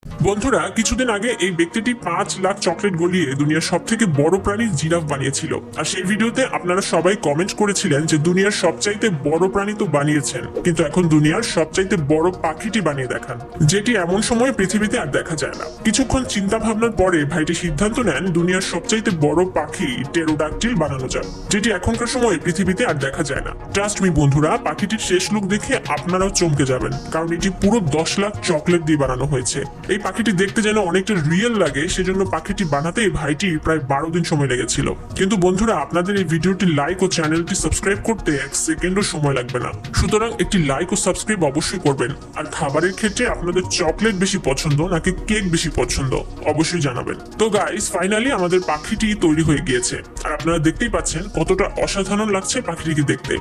বন্ধুরা, কিছুদিন আগে এই ব্যক্তিটি 5 লাখ চকলেট গলিয়ে দুনিয়ার সব থেকে বড় প্রাণী জিরাফ বানিয়েছিল। আর সেই ভিডিওতে আপনারা সবাই কমেন্ট করেছিলেন যে দুনিয়ার সবচাইতে বড় প্রাণী তো বানিয়েছেন, কিন্তু এখন দুনিয়ার সবচাইতে বড় পাখিটি বানিয়ে দেখান, যেটি এমন সময় পৃথিবীতে আর দেখা যায় না। কিছুক্ষণ চিন্তা ভাবনার পরে ভাইটি সিদ্ধান্ত নেন দুনিয়ার সবচাইতে বড় পাখি টেরোডাকটিল বানানো যাক, যেটি এখনকার সময় পৃথিবীতে আর দেখা যায় না। ট্রাস্ট মি বন্ধুরা, পাখিটির শেষ লুক দেখে আপনারাও চমকে যাবেন, কারণ এটি পুরো 10 লাখ চকলেট দিয়ে বানানো হয়েছে। এই পাখিটি দেখতে যেন অনেকটা রিয়েল লাগে, সেজন্য পাখিটি বানাতে ভাইটি প্রায় 12 দিন সময় লেগেছিল। কিন্তু বন্ধুরা, আপনাদের এই ভিডিওটি লাইক ও চ্যানেলটি সাবস্ক্রাইব করতে 1 সেকেন্ডও সময় লাগবে না, সুতরাং একটি লাইক ও সাবস্ক্রাইব অবশ্যই করবেন। আর খাবারের ক্ষেত্রে আপনাদের চকলেট বেশি পছন্দ নাকি কেক বেশি পছন্দ অবশ্যই জানাবেন। তো গাইস, ফাইনালি আমাদের পাখিটি তৈরি হয়ে গিয়েছে, আর আপনারা দেখতেই পাচ্ছেন কতটা অসাধারণ লাগছে পাখিটিকে দেখতে।